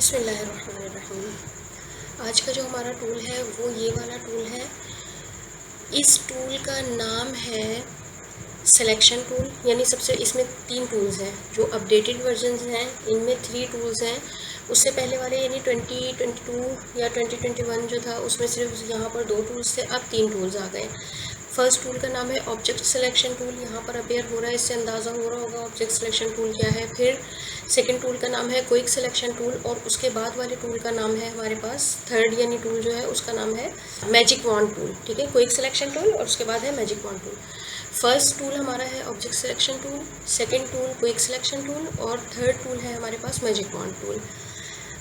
बिस्मिल्लाहिर्रहमानिर्रहीम। आज का जो हमारा टूल है वो ये वाला टूल है। इस टूल का नाम है सिलेक्शन टूल। यानी सबसे इसमें 3 टूल्स हैं जो अपडेटेड वर्जन्स हैं। इनमें 3 टूल्स हैं। उससे पहले वाले यानी 2022 या 2021 जो था उसमें सिर्फ यहाँ पर 2 टूल्स थे, अब 3 टूल्स आ गए। फर्स्ट टूल का नाम है ऑब्जेक्ट सिलेक्शन टूल। यहाँ पर अपेयर हो रहा है, इससे अंदाज़ा हो रहा होगा ऑब्जेक्ट सिलेक्शन टूल क्या है। फिर सेकंड टूल का नाम है क्विक सिलेक्शन टूल और उसके बाद वाले टूल का नाम है हमारे पास थर्ड यानी टूल जो है उसका नाम है मैजिक वॉन्ड टूल। ठीक है, क्विक सिलेक्शन टूल और उसके बाद है magic wand tool. First tool हमारा है object selection tool, second tool quick selection tool और थर्ड टूल है हमारे पास मैजिक वॉन्ड टूल।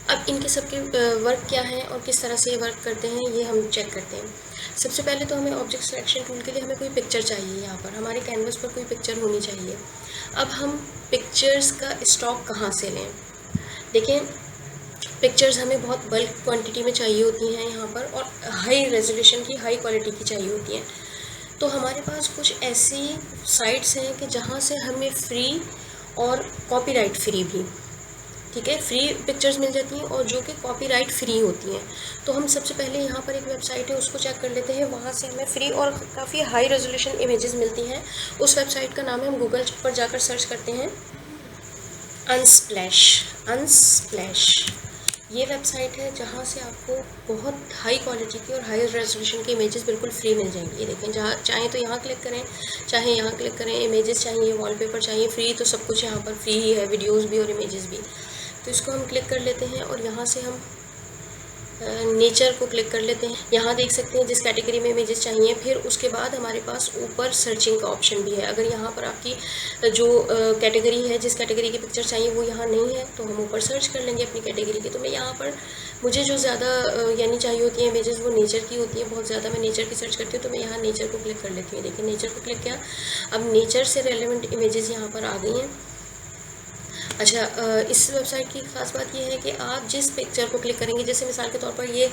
अब इनके सबके वर्क क्या हैं और किस तरह से ये वर्क करते हैं ये हम चेक करते हैं। सबसे पहले तो हमें ऑब्जेक्ट सिलेक्शन टूल के लिए हमें कोई पिक्चर चाहिए। यहाँ पर हमारे कैनवस पर कोई पिक्चर होनी चाहिए। अब हम पिक्चर्स का स्टॉक कहाँ से लें? देखें, पिक्चर्स हमें बहुत बल्क क्वांटिटी में चाहिए होती हैं यहाँ पर और हाई रेजोल्यूशन की, हाई क्वालिटी की चाहिए होती हैं। तो हमारे पास कुछ ऐसी साइट्स हैं कि जहाँ से हमें फ्री और कॉपीराइट फ्री भी, ठीक है, फ्री पिक्चर्स मिल जाती हैं और जो कि कॉपीराइट फ्री होती हैं। तो हम सबसे पहले यहाँ पर एक वेबसाइट है उसको चेक कर लेते हैं। वहाँ से हमें फ्री और काफ़ी हाई रेजोल्यूशन इमेजेस मिलती हैं। उस वेबसाइट का नाम है, हम गूगल पर जाकर सर्च करते हैं अनस्प्लैश। ये वेबसाइट है जहाँ से आपको बहुत हाई क्वालिटी की और हाई रेजोल्यूशन की इमेजेस बिल्कुल फ्री मिल जाएंगी। ये देखें, जहाँ चाहे तो यहाँ क्लिक करें, चाहे यहाँ क्लिक करें। इमेजेस चाहिए, वॉलपेपर चाहिए, फ्री तो सब कुछ यहाँ पर फ्री ही है, वीडियोस भी और इमेजेस भी। तो इसको हम क्लिक कर लेते हैं और यहाँ से हम नेचर को क्लिक कर लेते हैं। यहाँ देख सकते हैं जिस कैटेगरी में इमेजेस चाहिए। फिर उसके बाद हमारे पास ऊपर सर्चिंग का ऑप्शन भी है। अगर यहाँ पर आपकी जो कैटेगरी है, जिस कैटेगरी की पिक्चर चाहिए वो यहाँ नहीं है तो हम ऊपर सर्च कर लेंगे अपनी कैटेगरी की। तो मैं यहाँ पर मुझे जो ज़्यादा यानी चाहिए होती है इमेजेस वो नेचर की होती है। बहुत ज़्यादा मैं नेचर की सर्च करती हूँ तो मैं यहाँ नेचर को क्लिक कर लेती हूँ। देखिए, नेचर को क्लिक किया, अब नेचर से रेलेवेंट इमेजेस यहाँ पर आ गई हैं। अच्छा, इस वेबसाइट की ख़ास बात यह है कि आप जिस पिक्चर को क्लिक करेंगे, जैसे मिसाल के तौर पर ये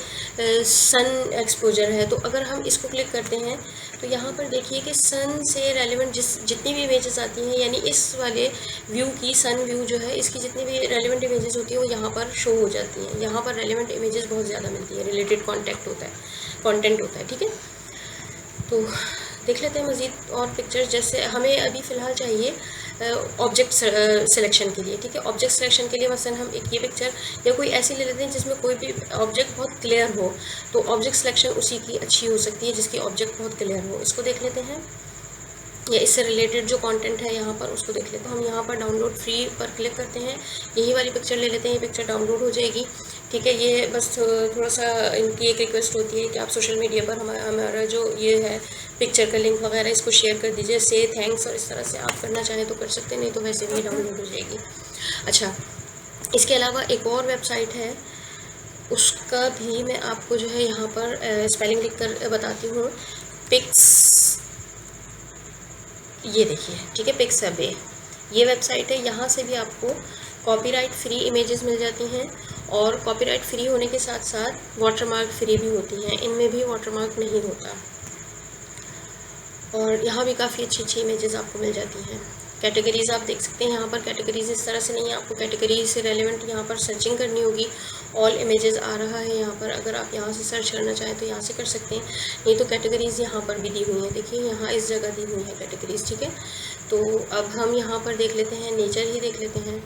सन एक्सपोजर है, तो अगर हम इसको क्लिक करते हैं तो यहाँ पर देखिए कि सन से रेलेवेंट जितनी भी इमेजेस आती हैं, यानी इस वाले व्यू की, सन व्यू जो है, इसकी जितनी भी रेलेवेंट इमेजेस होती हैं वो यहाँ पर शो हो जाती हैं। यहाँ पर रेलेवेंट इमेजेस बहुत ज़्यादा मिलती है, रिलेटेड कंटेंट होता है। ठीक है, तो देख लेते हैं मज़ीद और पिक्चर्स। जैसे हमें अभी फ़िलहाल चाहिए ऑब्जेक्ट सिलेक्शन के लिए। ठीक है, ऑब्जेक्ट सिलेक्शन के लिए मसलन हम एक ये पिक्चर या कोई ऐसी ले लेते हैं जिसमें कोई भी ऑब्जेक्ट बहुत क्लियर हो। तो ऑब्जेक्ट सिलेक्शन उसी की अच्छी हो सकती है जिसकी ऑब्जेक्ट बहुत क्लियर हो। इसको देख लेते हैं, या इससे रिलेटेड जो कंटेंट है यहाँ पर उसको देख लेते हैं। हम यहाँ पर डाउनलोड फ्री पर क्लिक करते हैं, यही वाली पिक्चर ले लेते हैं, ये पिक्चर डाउनलोड हो जाएगी। ठीक है, ये बस थोड़ा सा इनकी एक रिक्वेस्ट होती है कि आप सोशल मीडिया पर हमारा जो ये है पिक्चर का लिंक वगैरह इसको शेयर कर दीजिए, से थैंक्स। और इस तरह से आप करना चाहें तो कर सकते हैं, नहीं तो वैसे भी डाउनलोड हो जाएगी। अच्छा, इसके अलावा एक और वेबसाइट है, उसका भी मैं आपको जो है यहाँ पर स्पेलिंग लिख कर बताती हूँ। ये देखिए, ठीक है, पिक्सबे ये वेबसाइट है। यहाँ से भी आपको कॉपीराइट फ्री इमेजेस मिल जाती हैं और कॉपीराइट फ्री होने के साथ साथ वाटरमार्क फ्री भी होती हैं। इनमें भी वाटरमार्क नहीं होता और यहाँ भी काफ़ी अच्छी अच्छी इमेजेस आपको मिल जाती हैं। कैटेगरीज़ आप देख सकते हैं, यहाँ पर कैटेगरीज़ इस तरह से नहीं है, आपको कैटेगरी से रेलेवेंट यहाँ पर सर्चिंग करनी होगी। ऑल इमेजेस आ रहा है यहाँ पर, अगर आप यहाँ से सर्च करना चाहें तो यहाँ से कर सकते हैं, नहीं तो कैटेगरीज़ यहाँ पर भी दी हुई हैं। देखिए, यहाँ इस जगह दी हुई है कैटेगरीज़। ठीक है, तो अब हम यहाँ पर देख लेते हैं, नेचर ही देख लेते हैं।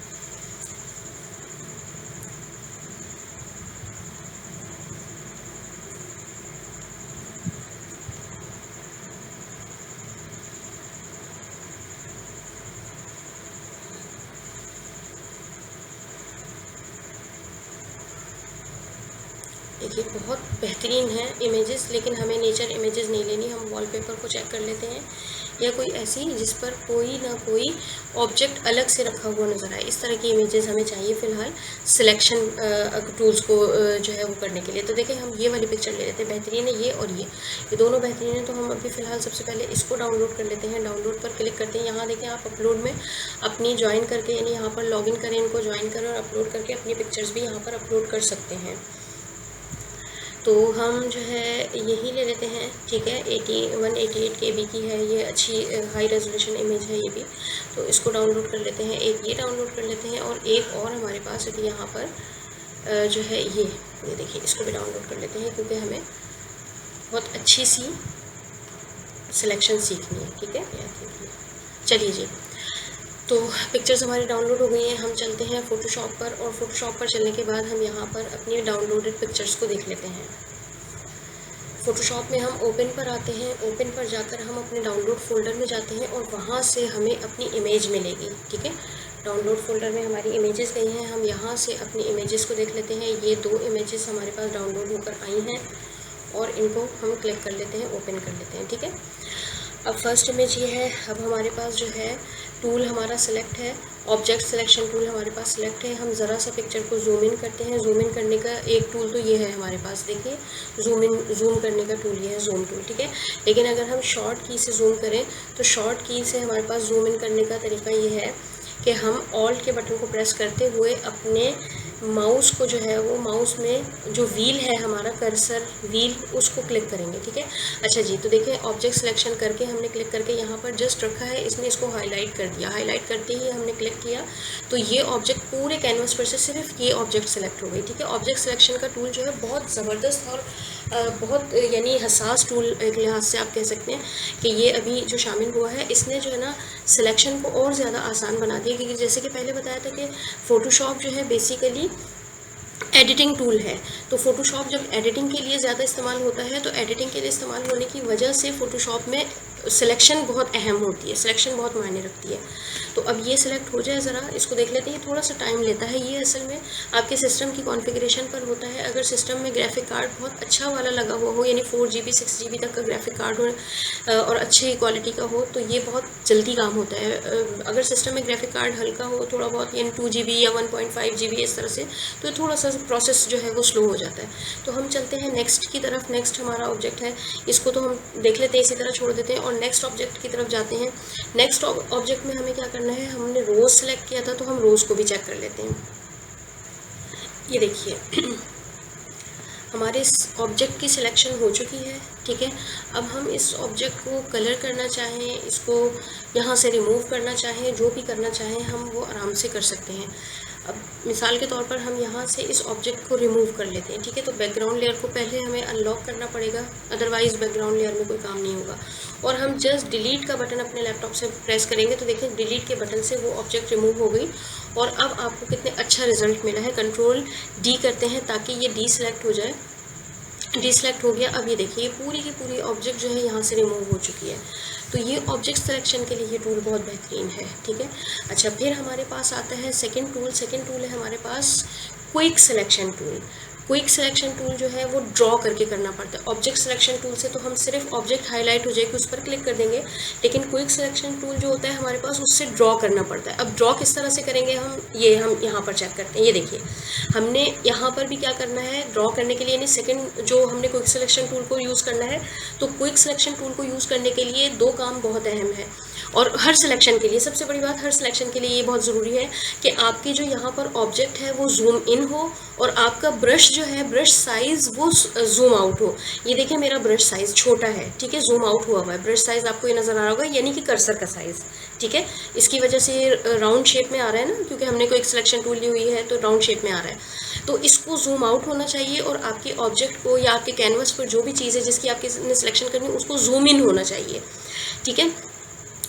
देखिए, बहुत बेहतरीन है इमेजेस, लेकिन हमें नेचर इमेजेस नहीं लेनी। हम वॉलपेपर को चेक कर लेते हैं, या कोई ऐसी जिस पर कोई ना कोई ऑब्जेक्ट अलग से रखा हुआ नज़र आए। इस तरह की इमेजेस हमें चाहिए फ़िलहाल सिलेक्शन टूल्स को जो है वो करने के लिए। तो देखें, हम ये वाली पिक्चर ले लेते हैं, बेहतरीन है ये और ये दोनों बेहतरीन है। तो हम अभी फ़िलहाल सबसे पहले इसको डाउनलोड कर लेते हैं। डाउनलोड पर क्लिक करते हैं, यहाँ देखें आप अपलोड में अपनी ज्वाइन करके, यानी यहाँ पर लॉगिन करें, इनको ज्वाइन करें और अपलोड करके अपनी पिक्चर्स भी यहाँ पर अपलोड कर सकते हैं। तो हम जो है यही ले लेते हैं। ठीक है, 188 KB की है ये, अच्छी हाई रेजोल्यूशन इमेज है ये भी। तो इसको डाउनलोड कर लेते हैं, एक ये डाउनलोड कर लेते हैं और एक और हमारे पास अभी यहाँ पर जो है ये देखिए, इसको भी डाउनलोड कर लेते हैं क्योंकि हमें बहुत अच्छी सी सिलेक्शन सीखनी है। ठीक है, चलिए जी, तो पिक्चर्स हमारी डाउनलोड हो गई हैं। हम चलते हैं फ़ोटोशॉप पर, और फ़ोटोशॉप पर चलने के बाद हम यहाँ पर अपनी डाउनलोडेड पिक्चर्स को देख लेते हैं। फ़ोटोशॉप में हम ओपन पर आते हैं। ओपन पर जाकर हम अपने डाउनलोड फ़ोल्डर में जाते हैं और वहाँ से हमें अपनी इमेज मिलेगी। ठीक है, डाउनलोड फ़ोल्डर में हमारी इमेजेस गई हैं। हम यहाँ से अपनी इमेजेस को देख लेते हैं। ये 2 इमेजेस हमारे पास डाउनलोड होकर आई हैं और इनको हम क्लिक कर लेते हैं, ओपन कर लेते हैं। ठीक है, अब फर्स्ट इमेज ये है। अब हमारे पास जो है टूल हमारा सिलेक्ट है, ऑब्जेक्ट सिलेक्शन टूल हमारे पास सिलेक्ट है। हम ज़रा सा पिक्चर को जूम इन करते हैं। जूम इन करने का एक टूल तो ये है हमारे पास, देखिए जूम करने का टूल ये है, जूम टूल। ठीक है, लेकिन अगर हम शॉर्ट की से जूम करें तो शॉर्ट की से हमारे पास जूम इन करने का तरीका ये है कि हम ऑल्ट के बटन को प्रेस करते हुए अपने माउस को जो है वो माउस में जो व्हील है हमारा कर्सर व्हील, उसको क्लिक करेंगे। ठीक है, अच्छा जी, तो देखिए ऑब्जेक्ट सिलेक्शन करके हमने क्लिक करके यहाँ पर जस्ट रखा है, इसने इसको हाईलाइट कर दिया। हाईलाइट करते ही हमने क्लिक किया तो ये ऑब्जेक्ट पूरे कैनवस पर से सिर्फ ये ऑब्जेक्ट सेलेक्ट हो गई। ठीक है, ऑब्जेक्ट सिलेक्शन का टूल जो है बहुत ज़बरदस्त और बहुत यानी हसास टूल एक लिहाज से आप कह सकते हैं कि ये अभी जो शामिल हुआ है इसने जो है ना सिलेक्शन को और ज़्यादा आसान बना दिया। क्योंकि जैसे कि पहले बताया था कि फ़ोटोशॉप जो है बेसिकली एडिटिंग टूल है, तो फ़ोटोशॉप जब एडिटिंग के लिए ज़्यादा इस्तेमाल होता है तो एडिटिंग के लिए इस्तेमाल होने की वजह से फ़ोटोशॉप में सिलेक्शन बहुत अहम होती है, सिलेक्शन बहुत मायने रखती है। तो अब ये सिलेक्ट हो जाए, ज़रा इसको देख लेते हैं। थोड़ा सा टाइम लेता है ये, असल में आपके सिस्टम की कॉन्फ़िगरेशन पर होता है। अगर सिस्टम में ग्राफिक कार्ड बहुत अच्छा वाला लगा हुआ हो, यानी 4 GB 6 GB तक का ग्राफिक कार्ड हो और अच्छी क्वालिटी का हो तो ये बहुत जल्दी काम होता है। अगर सिस्टम में ग्राफिक कार्ड हल्का हो थोड़ा बहुत, यानी 2 GB या 1.5 GB इस तरह से, तो थोड़ा सा प्रोसेस जो है वो स्लो हो जाता है। तो हम चलते हैं नेक्स्ट की तरफ। नेक्स्ट हमारा ऑब्जेक्ट है, इसको तो हम देख लेते हैं, इसी तरह छोड़ देते हैं और नेक्स्ट ऑब्जेक्ट की तरफ जाते हैं। नेक्स्ट ऑब्जेक्ट में हमें क्या करना है, हमने रोज़ सेलेक्ट किया था तो हम रोज़ को भी चेक कर लेते हैं। ये देखिए हमारे इस ऑब्जेक्ट की सिलेक्शन हो चुकी है। ठीक है, अब हम इस ऑब्जेक्ट को कलर करना चाहें, इसको यहाँ से रिमूव करना चाहें, जो भी करना चाहें हम वो आराम से कर सकते हैं। अब मिसाल के तौर पर हम यहाँ से इस ऑब्जेक्ट को रिमूव कर लेते हैं। ठीक है, तो बैकग्राउंड लेयर को पहले हमें अनलॉक करना पड़ेगा, अदरवाइज़ बैकग्राउंड लेयर में कोई काम नहीं होगा। और हम जस्ट डिलीट का बटन अपने लैपटॉप से प्रेस करेंगे तो देखिए डिलीट के बटन से वो ऑब्जेक्ट रिमूव हो गई और अब आपको कितने अच्छा रिजल्ट मिला है। कंट्रोल डी करते हैं ताकि ये डी सेलेक्ट हो जाए, डिसलेक्ट हो गया। अब ये देखिए पूरी की पूरी ऑब्जेक्ट जो है यहाँ से रिमूव हो चुकी है। तो ये ऑब्जेक्ट सिलेक्शन के लिए ये टूल बहुत बेहतरीन है। ठीक है, अच्छा फिर हमारे पास आता है सेकंड टूल। सेकंड टूल है हमारे पास quick selection tool. Quick selection tool जो है वो ड्रॉ करके करना पड़ता है। ऑब्जेक्ट सिलेक्शन टूल से तो हम सिर्फ ऑब्जेक्ट हाईलाइट हो जाएगी उस पर क्लिक कर देंगे, लेकिन क्विक सिलेक्शन टूल जो होता है हमारे पास उससे ड्रॉ करना पड़ता है। अब ड्रॉ किस तरह से करेंगे हम यहाँ पर चेक करते हैं। ये देखिए हमने यहाँ पर भी क्या करना है, ड्रॉ करने के लिए यानी सेकंड जो हमने क्विक सिलेक्शन टूल को यूज़ करना है। तो क्विक सिलेक्शन टूल को यूज़ करने के लिए 2 काम बहुत अहम है और हर सिलेक्शन के लिए सबसे बड़ी बात, हर सिलेक्शन के लिए ये बहुत ज़रूरी है कि आपकी जो यहाँ पर ऑब्जेक्ट है वो जूम इन हो और आपका ब्रश जो है ब्रश साइज़ वो जूम आउट हो। ये देखिए मेरा ब्रश साइज़ छोटा है, ठीक है, जूम आउट हुआ हुआ है। ब्रश साइज़ आपको ये नज़र आ रहा होगा, यानी कि कर्सर का साइज़। ठीक है, इसकी वजह से राउंड शेप में आ रहा है ना, क्योंकि हमने कोई एक सिलेक्शन टूल ली हुई है तो राउंड शेप में आ रहा है। तो इसको जूम आउट होना चाहिए और आपके ऑब्जेक्ट को या आपके कैनवस पर जो भी चीज़ है जिसकी आपकी सिलेक्शन करनी है उसको जूम इन होना चाहिए। ठीक है,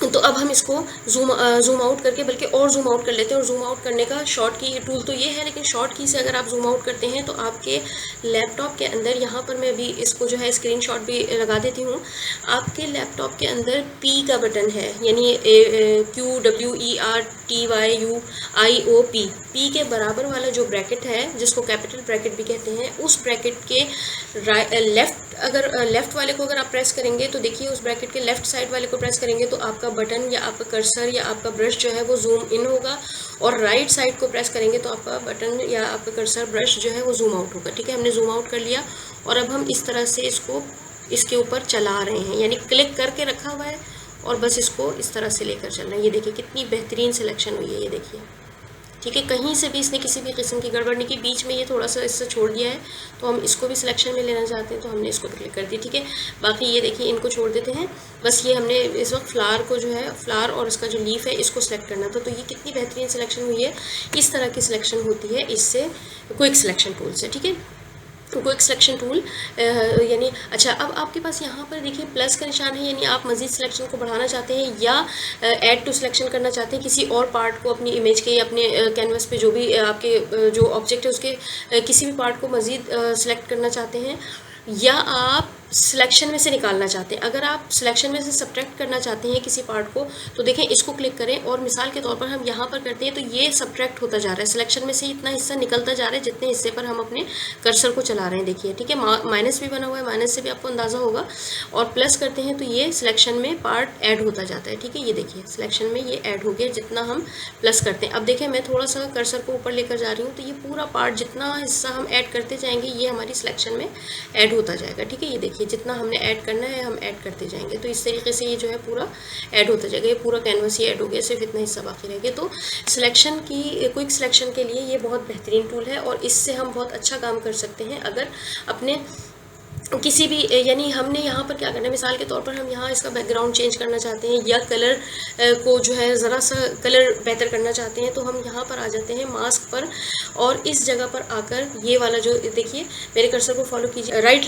तो अब हम इसको जूम आउट करके बल्कि और जूम आउट कर लेते हैं। और जूम आउट करने का शॉर्ट की टूल तो ये है, लेकिन शॉर्ट की से अगर आप जूम आउट करते हैं तो आपके लैपटॉप के अंदर, यहाँ पर मैं अभी इसको जो है स्क्रीनशॉट भी लगा देती हूँ, आपके लैपटॉप के अंदर P का बटन है, यानी QWERTYUIOP, P के बराबर वाला जो ब्रैकेट है जिसको कैपिटल ब्रैकेट भी कहते हैं, उस ब्रैकेट के लेफ़्ट वाले को अगर आप प्रेस करेंगे तो देखिए उस ब्रैकेट के लेफ़्ट साइड वाले को प्रेस करेंगे तो आपका बटन या आपका कर्सर या आपका ब्रश जो है वो जूम इन होगा, और राइट साइड को प्रेस करेंगे तो आपका बटन या आपका कर्सर ब्रश जो है वो जूम आउट होगा। ठीक है, हमने जूम आउट कर लिया और अब हम इस तरह से इसको इसके ऊपर चला रहे हैं, यानी क्लिक करके रखा हुआ है और बस इसको इस तरह से लेकर चलना है। ये देखिए कितनी बेहतरीन सिलेक्शन हुई है, ये देखिए ठीक है, कहीं से भी इसने किसी भी किस्म की गड़बड़ नहीं की, बीच में ये थोड़ा सा इससे छोड़ दिया है, तो हम इसको भी सिलेक्शन में लेना चाहते हैं तो हमने इसको क्लिक कर दिया। ठीक है, बाकी ये देखिए इनको छोड़ देते हैं, बस ये हमने इस वक्त फ्लावर को जो है, फ्लावर और इसका जो लीफ है इसको सिलेक्ट करना था। तो ये कितनी बेहतरीन सिलेक्शन हुई है, इस तरह की सिलेक्शन होती है इससे क्विक सिलेक्शन टूल से। ठीक है, क्विक सिलेक्शन टूल यानी अच्छा, अब आपके पास यहाँ पर देखिए प्लस का निशान है, यानी आप मज़ीद सिलेक्शन को बढ़ाना चाहते हैं या ऐड टू सिलेक्शन करना चाहते हैं, किसी और पार्ट को अपनी इमेज के या अपने कैनवस पे जो भी आपके जो ऑब्जेक्ट है उसके किसी भी पार्ट को मज़ीद सिलेक्ट करना चाहते हैं, या आप सिलेक्शन में से निकालना चाहते हैं। अगर आप सिलेक्शन में से सब्ट्रैक्ट करना चाहते हैं किसी पार्ट को, तो देखें इसको क्लिक करें और मिसाल के तौर पर हम यहाँ पर करते हैं तो ये सब्ट्रैक्ट होता जा रहा है, सिलेक्शन में से इतना हिस्सा निकलता जा रहा है जितने हिस्से पर हम अपने कर्सर को चला रहे हैं। देखिए, ठीक है, माइनस भी बना हुआ है, माइनस से भी आपको अंदाज़ा होगा, और प्लस करते हैं तो ये सिलेक्शन में पार्ट ऐड होता जाता है। ठीक है, ये देखिए सिलेक्शन में ये ऐड हो गया जितना हम प्लस करते हैं। अब देखें मैं थोड़ा सा कर्सर को ऊपर लेकर जा रही हूँ, तो ये पूरा पार्ट जितना हिस्सा हम ऐड करते जाएंगे ये हमारी सिलेक्शन में ऐड होता जाएगा। ठीक है, ये देखिए जितना हमने ऐड करना है हम ऐड करते जाएंगे, तो इस तरीके से ये जो है पूरा ऐड होता जाएगा, ये पूरा कैनवस ही ऐड हो गया, सिर्फ इतना हिस्सा बाकी रह गया। तो सिलेक्शन की क्विक सिलेक्शन के लिए ये बहुत बेहतरीन टूल है और इससे हम बहुत अच्छा काम कर सकते हैं। अगर अपने किसी भी यानी हमने यहाँ पर क्या करना है, मिसाल के तौर पर हम यहाँ इसका बैकग्राउंड चेंज करना चाहते हैं या कलर को जो है ज़रा सा कलर बेहतर करना चाहते हैं, तो हम यहाँ पर आ जाते हैं मास्क पर, और इस जगह पर आकर ये वाला जो देखिए मेरे कर्सर को फॉलो कीजिए, राइट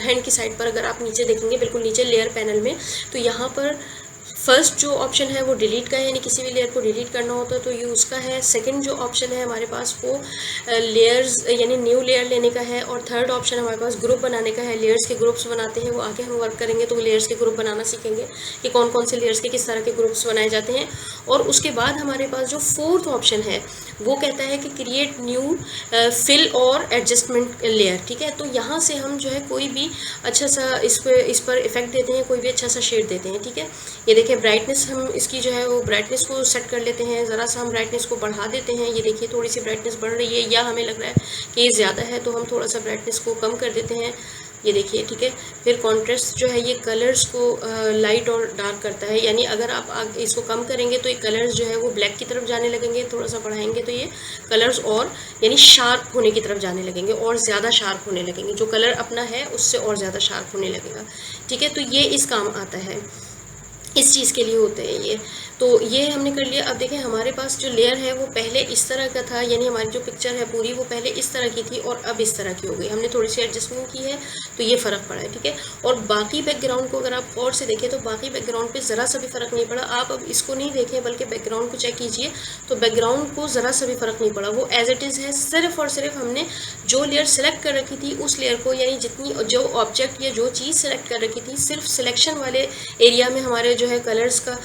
हैंड की साइड पर अगर आप नीचे देखेंगे बिल्कुल नीचे लेयर पैनल में, तो यहाँ पर फर्स्ट जो ऑप्शन है वो डिलीट का है, यानी किसी भी लेयर को डिलीट करना होता है तो ये उसका है। सेकंड जो ऑप्शन है हमारे पास वो लेयर्स यानी न्यू लेयर लेने का है, और थर्ड ऑप्शन हमारे पास ग्रुप बनाने का है। लेयर्स के ग्रुप्स बनाते हैं, वो आगे हम वर्क करेंगे तो लेयर्स के ग्रुप बनाना सीखेंगे कि कौन कौन से लेयर्स के किस तरह के ग्रुप्स बनाए जाते हैं। और उसके बाद हमारे पास जो फोर्थ ऑप्शन है वो कहता है कि क्रिएट न्यू फिल और एडजस्टमेंट लेयर। ठीक है, तो यहाँ से हम जो है कोई भी अच्छा सा इस पर इफेक्ट देते हैं, कोई भी अच्छा सा शेड देते हैं। ठीक है, ये देखिए ब्राइटनेस हम इसकी जो है वो ब्राइटनेस को सेट कर लेते हैं, ज़रा सा हम ब्राइटनेस को बढ़ा देते हैं। ये देखिए थोड़ी सी ब्राइटनेस बढ़ रही है, या हमें लग रहा है कि ये ज़्यादा है तो हम थोड़ा सा ब्राइटनेस को कम कर देते हैं। ये देखिए, ठीक है। फिर कॉन्ट्रास्ट जो है ये कलर्स को लाइट और डार्क करता है, यानी अगर आप इसको कम करेंगे तो ये कलर्स जो है वो ब्लैक की तरफ जाने लगेंगे, थोड़ा सा बढ़ाएंगे तो ये कलर्स और यानी शार्प होने की तरफ जाने लगेंगे और ज़्यादा शार्प होने लगेंगे, जो कलर अपना है उससे और ज़्यादा शार्प होने लगेगा। ठीक है, तो ये इस काम आता है, इस चीज़ के लिए होते हैं ये। तो ये हमने कर लिया। अब देखें हमारे पास जो लेयर है वो पहले इस तरह का था, यानी हमारी जो पिक्चर है पूरी वो पहले इस तरह की थी और अब इस तरह की हो गई। हमने थोड़ी सी एडजस्टमेंट की है तो ये फ़र्क पड़ा है। ठीक है, और बाकी बैकग्राउंड को अगर आप गौर से देखें तो बाकी बैकग्राउंड पे ज़रा सा भी फ़र्क नहीं पड़ा। आप अब इसको नहीं देखें बल्कि बैकग्राउंड को चेक कीजिए, तो बैकग्राउंड को ज़रा सा भी फ़र्क नहीं पड़ा, वो एज इट इज़ है। सिर्फ और सिर्फ हमने जो लेयर सेलेक्ट कर रखी थी उस लेयर को, यानी जितनी जो ऑब्जेक्ट या जो चीज़ सेलेक्ट कर रखी थी, सिर्फ सिलेक्शन वाले एरिया में हमारे जो है कलर्स का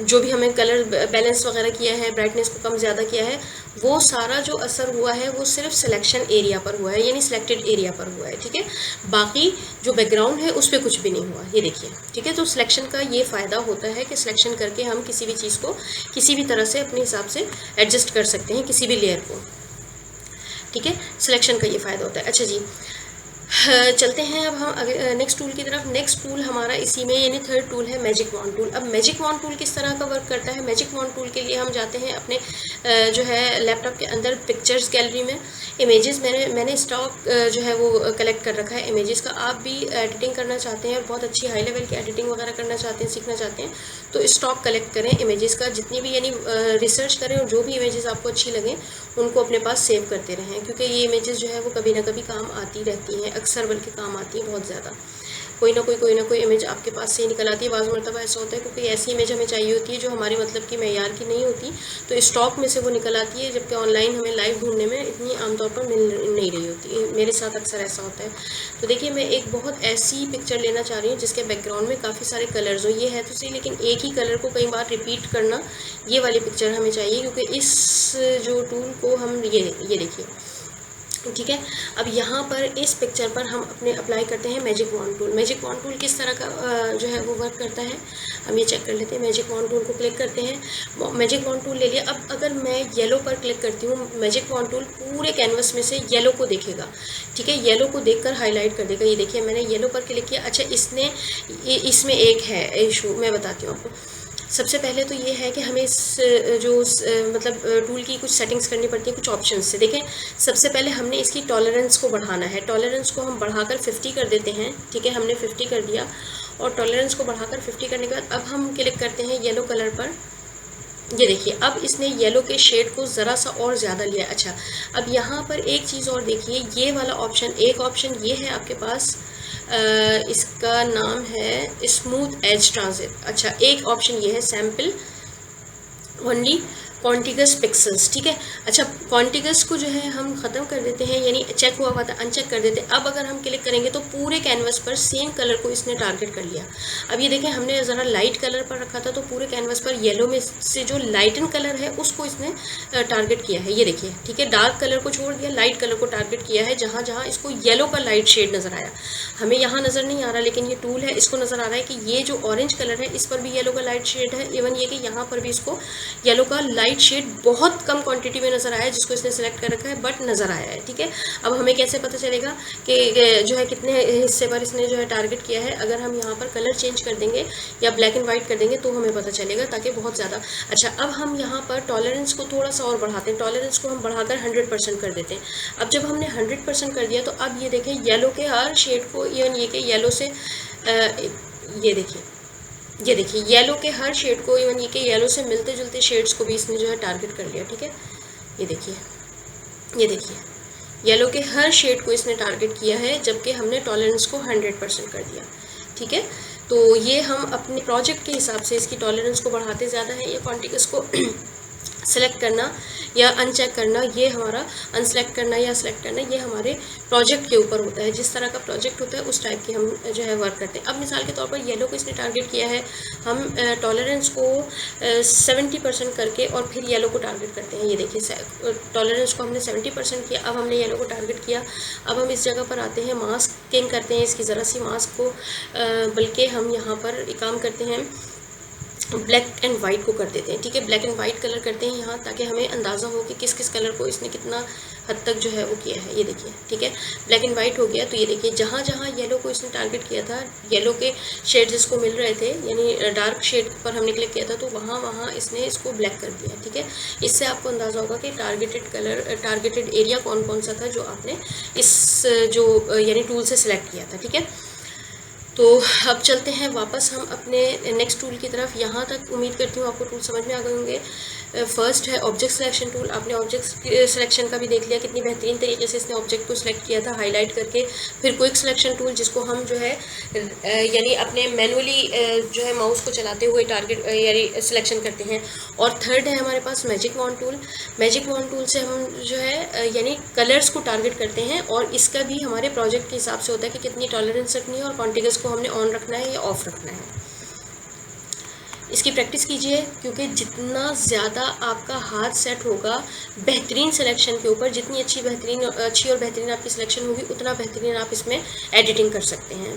जो भी हमें कलर बैलेंस वगैरह किया है, ब्राइटनेस को कम ज़्यादा किया है, वो सारा जो असर हुआ है वो सिर्फ सिलेक्शन एरिया पर हुआ है, यानी सिलेक्टेड एरिया पर हुआ है। ठीक है, बाकी जो बैकग्राउंड है उस पर कुछ भी नहीं हुआ, ये देखिए। ठीक है, तो सिलेक्शन का ये फ़ायदा होता है कि सिलेक्शन करके हम किसी भी चीज़ को किसी भी तरह से अपने हिसाब से एडजस्ट कर सकते हैं, किसी भी लेयर को। ठीक है, सिलेक्शन का ये फ़ायदा होता है। अच्छा जी, चलते हैं अब हम नेक्स्ट टूल की तरफ। नेक्स्ट टूल हमारा इसी में यानी थर्ड टूल है मैजिक वॉन्ड टूल। अब मैजिक वॉन्ड टूल किस तरह का वर्क करता है? मैजिक वॉन्ड टूल के लिए हम जाते हैं अपने जो है लैपटॉप के अंदर पिक्चर्स गैलरी में। इमेजेस मैंने स्टॉक जो है वो कलेक्ट कर रखा है इमेजेस का। आप भी एडिटिंग करना चाहते हैं और बहुत अच्छी हाई लेवल की एडिटिंग वगैरह करना चाहते हैं, सीखना चाहते हैं, तो स्टॉक कलेक्ट करें इमेजेस का, जितनी भी यानी रिसर्च करें और जो भी इमेजेस आपको अच्छी लगें उनको अपने पास सेव करते रहें, क्योंकि ये इमेजेस जो है वो कभी ना कभी काम आती रहती हैं, अक्सर बल्कि काम आती है बहुत ज़्यादा। कोई ना कोई इमेज आपके पास से ही निकल आती है। बाज़ मरतबा ऐसा होता है क्योंकि ऐसी इमेज हमें चाहिए होती है जो हमारी मतलब की मेयार की नहीं होती, तो स्टॉक में से वो निकल आती है, जबकि ऑनलाइन हमें लाइव ढूंढने में इतनी आमतौर पर मिल नहीं रही होती। मेरे साथ अक्सर ऐसा होता है। तो देखिए मैं एक बहुत ऐसी पिक्चर लेना चाह रही हूँ जिसके बैकग्राउंड में काफ़ी सारे कलर्स हो। ये है तो सही, लेकिन एक ही कलर को कई बार रिपीट करना, ये वाली पिक्चर हमें चाहिए, क्योंकि इस जो टूल को हम ये देखिए, ठीक है। अब यहाँ पर इस पिक्चर पर हम अपने अप्लाई करते हैं magic wand tool. Magic wand tool किस तरह का जो है वो वर्क करता है हम ये चेक कर लेते हैं। मैजिक वॉन्ड टूल को क्लिक करते हैं, मैजिक वॉन्ड टूल ले लिया। अब अगर मैं येलो पर क्लिक करती हूँ, मैजिक वॉन्ड टूल पूरे कैनवस में से येलो को देखेगा। ठीक है, येलो को देखकर हाईलाइट कर देगा। ये देखिए मैंने येलो पर क्लिक किया। अच्छा, इसमें एक है इशू, मैं बताती हूँ आपको। सबसे पहले तो ये है कि हमें इस मतलब टूल की कुछ सेटिंग्स करनी पड़ती है कुछ ऑप्शंस से। देखें, सबसे पहले हमने इसकी टॉलरेंस को बढ़ाना है। टॉलरेंस को हम बढ़ाकर 50 कर देते हैं, ठीक है, हमने 50 कर दिया। और टॉलरेंस को बढ़ाकर 50 करने के बाद अब हम क्लिक करते हैं येलो कलर पर। ये देखिए, अब इसने येलो के शेड को ज़रा सा और ज़्यादा लिया। अच्छा, अब यहाँ पर एक चीज़ और देखिए, ये वाला ऑप्शन, एक ऑप्शन ये है आपके पास, इसका नाम है स्मूथ एज ट्रांजिट। अच्छा, एक ऑप्शन ये है सैम्पल ओनली कॉन्टिगस पिक्सल्स, ठीक है। अच्छा, कॉन्टिगस को जो है हम ख़त्म कर देते हैं, यानी चेक हुआ हुआ था अनचेक कर देते हैं। अब अगर हम क्लिक करेंगे तो पूरे कैनवस पर सेम कलर को इसने टारगेट कर लिया। अब ये देखें, हमने ज़रा लाइट कलर पर रखा था तो पूरे कैनवस पर येलो में से जो लाइटन कलर है उसको इसने टारगेट किया है। ये देखिए, ठीक है, डार्क कलर को छोड़ दिया, लाइट कलर को टारगेट किया है। जहाँ जहाँ इसको येलो का लाइट शेड नज़र आया, हमें यहाँ नज़र नहीं आ रहा, लेकिन ये टूल है, इसको नज़र आ रहा है कि ये जो ऑरेंज कलर है इस पर भी येलो का लाइट शेड है। इवन ये कि यहाँ पर भी इसको येलो का लाइट शेड बहुत कम क्वांटिटी में नज़र आया है, जिसको इसने सेलेक्ट कर रखा है, बट नज़र आया है, ठीक है। अब हमें कैसे पता चलेगा कि जो है कितने हिस्से पर इसने जो है टारगेट किया है? अगर हम यहाँ पर कलर चेंज कर देंगे या ब्लैक एंड वाइट कर देंगे तो हमें पता चलेगा, ताकि बहुत ज़्यादा। अच्छा, अब हम यहाँ पर टॉलरेंस को थोड़ा सा और बढ़ाते हैं। टॉलरेंस को हम बढ़ाकर 100% कर देते हैं। अब जब हमने 100% कर दिया तो अब ये देखें, येलो के हर शेड को, इवन ये कि येलो से ये देखिए येलो के हर शेड को, इवन ये कि येलो से मिलते जुलते शेड्स को भी इसने जो है टारगेट कर लिया, ठीक है। ये देखिए येलो के हर शेड को इसने टारगेट किया है, जबकि हमने टॉलरेंस को 100% कर दिया, ठीक है। तो ये हम अपने प्रोजेक्ट के हिसाब से इसकी टॉलरेंस को बढ़ाते ज़्यादा है या कॉन्टिगस को सेलेक्ट करना या अनचेक करना, ये हमारा अनसेलेक्ट करना या सेलेक्ट करना, ये हमारे प्रोजेक्ट के ऊपर होता है। जिस तरह का प्रोजेक्ट होता है उस टाइप की हम जो है वर्क करते हैं। अब मिसाल के तौर पर येलो को इसने टारगेट किया है, हम टॉलरेंस को 70% करके और फिर येलो को टारगेट करते हैं। ये देखिए, टॉलरेंस को हमने 70% किया, अब हमने येलो को टारगेट किया। अब हम इस जगह पर आते हैं, मास्किंग करते हैं इसकी ज़रा सी मास्क को, बल्कि हम यहाँ पर एक काम करते हैं, ब्लैक एंड वाइट को कर देते हैं, ठीक है। ब्लैक एंड वाइट कलर करते हैं यहाँ, ताकि हमें अंदाज़ा हो कि किस किस कलर को इसने कितना हद तक जो है वो किया है। ये देखिए, ठीक है, ब्लैक एंड वाइट हो गया। तो ये देखिए, जहाँ जहाँ येलो को इसने टारगेट किया था, येलो के शेड जिसको मिल रहे थे, यानी डार्क शेड पर हमने क्लिक किया था, तो वहाँ वहाँ इसने इसको ब्लैक कर दिया, ठीक है। इससे आपको अंदाज़ा होगा कि टारगेटेड एरिया कौन कौन सा था जो आपने इस जो यानी टूल से सिलेक्ट किया था, ठीक है। तो अब चलते हैं वापस हम अपने नेक्स्ट टूल की तरफ। यहाँ तक उम्मीद करती हूँ आपको टूल समझ में आ गए होंगे। फर्स्ट है ऑब्जेक्ट सिलेक्शन टूल। आपने ऑब्जेक्ट सिलेक्शन का भी देख लिया, कितनी बेहतरीन तरीके से इसने ऑब्जेक्ट को सिलेक्ट किया था हाईलाइट करके। फिर क्विक सिलेक्शन टूल, जिसको हम जो है यानी अपने मैनुअली जो है माउस को चलाते हुए टारगेट यानी सिलेक्शन करते हैं। और थर्ड है हमारे पास magic wand tool. Magic wand tool से हम जो है यानी कलर्स को टारगेट करते हैं, और इसका भी हमारे प्रोजेक्ट के हिसाब से होता है कि कितनी टॉलरेंस रखनी है और कॉन्टिगस को हमने ऑन रखना है या ऑफ रखना है। इसकी प्रैक्टिस कीजिए, क्योंकि जितना ज़्यादा आपका हाथ सेट होगा बेहतरीन सिलेक्शन के ऊपर, जितनी अच्छी और बेहतरीन आपकी सिलेक्शन होगी, उतना बेहतरीन आप इसमें एडिटिंग कर सकते हैं।